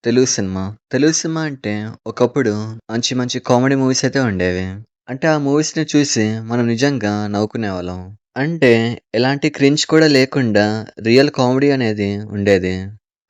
Telugu cinema. Telugu cinema అంటే ఒకప్పుడు మంచి మంచి కామెడీ మూవీస్ అయితే ఉండేవి. అంటే ఆ మూవీస్‌ని చూసి మనం నిజంగా నవ్వుకునేవాళ్ళం. అంటే ఎలాంటి క్రింజ్ కూడా లేకుండా రియల్ కామెడీ అనేది ఉండేది.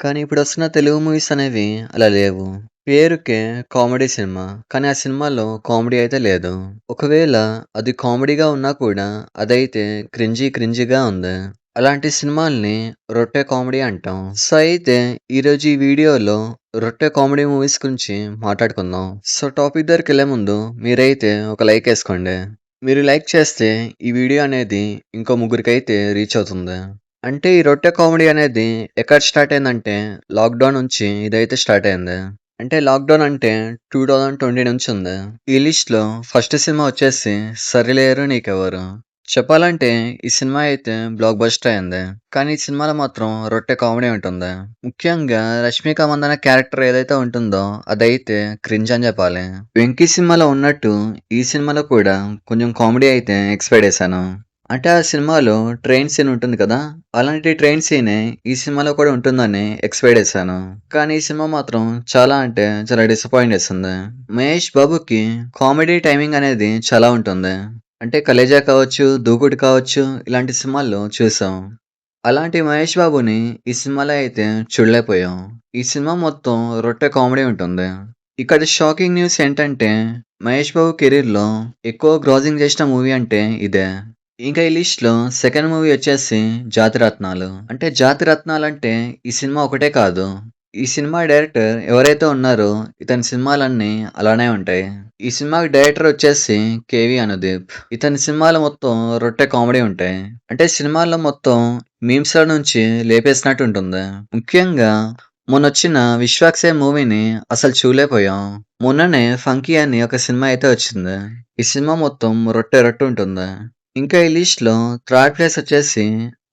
కానీ ఇప్పుడొస్తున్న తెలుగు మూవీస్ అనేవి అలా లేవు. పేరుకే కామెడీ సినిమా. కానీ ఆ సినిమాలో కామెడీ అయితే లేదు. ఒకవేళ అది కామెడీగా ఉన్నా కూడా అదైతే క్రింజీగా ఉంది. అలాంటి సినిమాల్ని రొట్టె కామెడీ అంటాం. సో, అయితే ఈరోజు ఈ వీడియోలో రొట్టె కామెడీ మూవీస్ గురించి మాట్లాడుకుందాం. సో, టాపిక్ దగ్గరికెళ్ళే ముందు మీరైతే ఒక లైక్ ఏసుకోండి. మీరు లైక్ చేస్తే ఈ వీడియో అనేది ఇంకో ముగ్గురికైతే రీచ్ అవుతుంది. అంటే ఈ రొట్టె కామెడీ అనేది ఎక్కడ స్టార్ట్ అయిందంటే లాక్‌డౌన్ నుంచి ఇదైతే స్టార్ట్ అయింది. అంటే లాక్‌డౌన్ అంటే 2020 నుంచి ఉంది. ఈ లిస్ట్‌లో ఫస్ట్ సినిమా వచ్చేసి 'సరిలేరు నీకెవ్వరు'. చెప్పాలంటే ఈ సినిమా అయితే బ్లాక్ బస్టర్ అయింది. కానీ ఈ సినిమాలో మాత్రం రొట్టె కామెడీ ఉంటుంది. ముఖ్యంగా 'రష్మిక మందన' క్యారెక్టర్ ఏదైతే ఉంటుందో అదైతే క్రింజ్ అని చెప్పాలి. 'వెంకీ' సినిమాలో ఉన్నట్టు ఈ సినిమాలో కూడా కొంచెం కామెడీ అయితే ఎక్స్‌పెక్ట్ చేశాను. అంటే ఆ సినిమాలో ట్రైన్ సీన్ ఉంటుంది కదా! అలాంటి ట్రైన్ సీనే ఈ సినిమాలో కూడా ఉంటుందని ఎక్స్‌పెక్ట్ చేశాను. కానీ ఈ సినిమా మాత్రం చాలా అంటే చాలా డిసప్పాయింట్ చేసింది. మహేష్ బాబుకి కామెడీ టైమింగ్ అనేది చాలా ఉంటుంది. అంటే 'కలేజా' కావచ్చు, 'దూకుడు' కావచ్చు ఇలాంటి సినిమాల్లో చూసాం. అలాంటి మహేష్ బాబుని ఈ సినిమాలో అయితే చూడలేకపోయాం. ఈ సినిమా మొత్తం రొట్టె కామెడీ ఉంటుంది. ఇక్కడ షాకింగ్ న్యూస్ ఏంటంటే మహేష్ బాబు కెరీర్‌లో ఎక్కువ గ్రాసింగ్ చేసిన మూవీ అంటే ఇదే. ఇంకా ఈ లిస్ట్‌లో సెకండ్ మూవీ వచ్చేసి 'జాతిరత్నాలు'. అంటే 'జాతిరత్నాలు' అంటే ఈ సినిమా ఒకటే కాదు. ఈ సినిమా డైరెక్టర్ ఎవరైతే ఉన్నారో ఇతని సినిమాలన్నీ అలానే ఉంటాయి. ఈ సినిమాకి డైరెక్టర్ వచ్చేసి 'కేవీ అనుదీప్'. ఇతని సినిమాలు మొత్తం రొట్టె కామెడీ ఉంటాయి. అంటే సినిమాల్లో మొత్తం మీమ్స్‌ల నుంచి లేపేసినట్టు ఉంటుంది. ముఖ్యంగా మొన్నొచ్చిన 'విశ్వాక్సేన్' మూవీని అసలు చూడలేకపోయాం. మొన్ననే 'ఫంకీ' అని ఒక సినిమా అయితే వచ్చింది. ఈ సినిమా మొత్తం రొట్టె ఉంటుంది. ఇంకా ఈ లిస్ట్‌లో థర్డ్ ప్లేస్ వచ్చేసి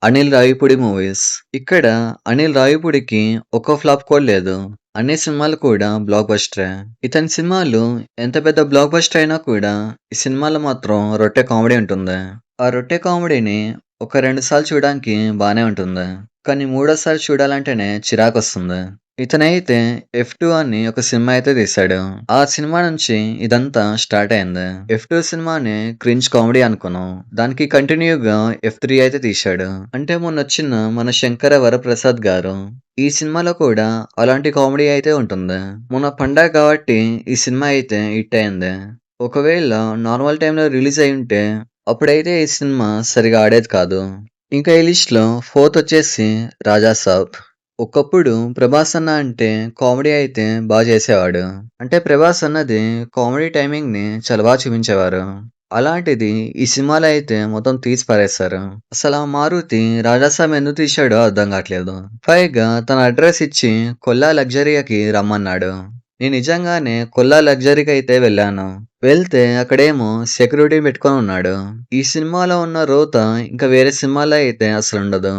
'అనిల్ రావిపూడి' మూవీస్. ఇక్కడ అనిల్ రావిపూడికి ఒక్క ఫ్లాప్ కూడా లేదు. అన్ని సినిమాలు కూడా బ్లాక్ బస్టరే. ఇతని సినిమాలు ఎంత పెద్ద బ్లాక్ బస్టర్ అయినా కూడా ఈ సినిమాలో మాత్రం రొట్టె కామెడీ ఉంటుంది. ఆ రొట్టె కామెడీని ఒక 2 సార్లు చూడడానికి బానే ఉంటుంది. కానీ మూడోసారి చూడాలంటేనే చిరాకొస్తుంది. ఇతనైతే 'ఎఫ్2' అని ఒక సినిమా అయితే తీశాడు. ఆ సినిమా నుంచి ఇదంతా స్టార్ట్ అయింది. 'ఎఫ్2' సినిమాని క్రింజ్ కామెడీ అనుకున్నాం. దానికి కంటిన్యూగా 'ఎఫ్3' అయితే తీశాడు. అంటే మొన్నొచ్చిన మన 'శంకర వరప్రసాద్' గారు ఈ సినిమాలో కూడా అలాంటి కామెడీ అయితే ఉంటుంది. మొన్న పండగ కాబట్టి ఈ సినిమా అయితే హిట్ అయింది. ఒకవేళ నార్మల్ టైమ్‌లో రిలీజ్ అయ్యుంటే అప్పుడైతే ఈ సినిమా సరిగా ఆడేది కాదు. ఇంకా ఈ లిస్ట్‌లో ఫోర్త్ వచ్చేసి 'రాజాసాబ్'. ఒకప్పుడు 'ప్రభాస్' అన్న అంటే కామెడీ అయితే చేసేవాడు. అంటే 'ప్రభాస్' అన్నది కామెడీ టైమింగ్‌ని చాలా చూపించేవారు. అలాంటిది ఈ సినిమాలో అయితే మొత్తం తీసి పారేశారు. అసలా మారుతి 'రాజాసాబ్' ఎందుకు తీశాడో అర్థం కావట్లేదు. పైగా తన అడ్రెస్ ఇచ్చి 'కొల్లా లగ్జరీ'కి రమ్మన్నాడు. నేను నిజంగానే 'కొల్లా లగ్జరీ'కి అయితే వెళ్ళాను. వెళ్తే అక్కడేమో సెక్యూరిటీ పెట్టుకొని ఉన్నాడు. ఈ సినిమాలో ఉన్న రోత ఇంకా వేరే సినిమాలో అయితే అసలుండదు.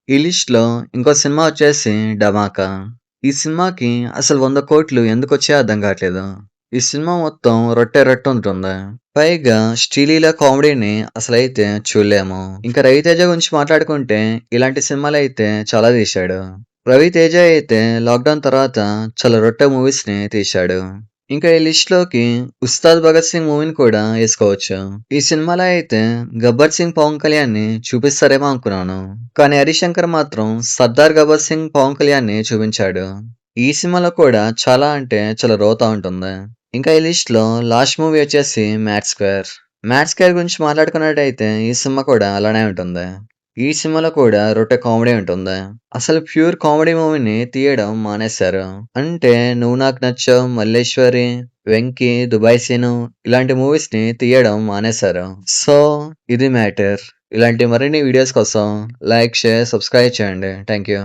ఈ లిస్ట్‌లో ఇంకో సినిమా వచ్చేసి 'ధమాకా'. ఈ సినిమాకి అసలు 100 కోట్లు ఎందుకొచ్చాయో అర్థం కావట్లేదు. ఈ సినిమా మొత్తం రొట్టె ఉంటుంది. పైగా శ్రీలీల కామెడీని అసలైతే చూడలేము. ఇంకా 'రవితేజ' గురించి మాట్లాడుకుంటే ఇలాంటి సినిమాలైతే చాలా తీశాడు. 'రవితేజ' అయితే లాక్‌డౌన్ తర్వాత చాలా రొట్టె మూవీస్‌ని తీశాడు. ఇంకా ఈ లిస్ట్‌లోకి 'ఉస్తాద్ భగత్ సింగ్' మూవీని కూడా ఏసుకోవచ్చు. ఈ సినిమాలో అయితే 'గబ్బర్ సింగ్' పవన్ కళ్యాణ్‌ని చూపిస్తారేమో అనుకున్నాను. కానీ హరీశ్శంకర్ మాత్రం 'సర్దార్ గబ్బర్ సింగ్' పవన్ కళ్యాణ్‌ని చూపించాడు. ఈ సినిమాలో కూడా చాలా అంటే చాలా రోత ఉంటుంది. ఇంకా ఈ లిస్ట్‌లో లాస్ట్ మూవీ వచ్చేసి 'మ్యాడ్ స్క్వేర్'. 'మ్యాడ్ స్క్వేర్' గురించి మాట్లాడుకున్నట్టయితే ఈ సినిమా కూడా అలానే ఉంటుంది. ఈ సినిమాలో కూడా రొట్టె కామెడీ ఉంటుంది. అసలు ప్యూర్ కామెడీ మూవీని తీయడం మానేశారు. అంటే 'నువ్వు నాకు నచ్చావు', 'మల్లేశ్వరి', 'వెంకీ', 'దుబాయ్ సీను' ఇలాంటి మూవీస్‌ని తీయడం మానేశారు. సో, ఇది మ్యాటర్. ఇలాంటి మరిన్ని వీడియోస్ కోసం లైక్, షేర్, సబ్స్క్రైబ్ చేయండి. Thank you.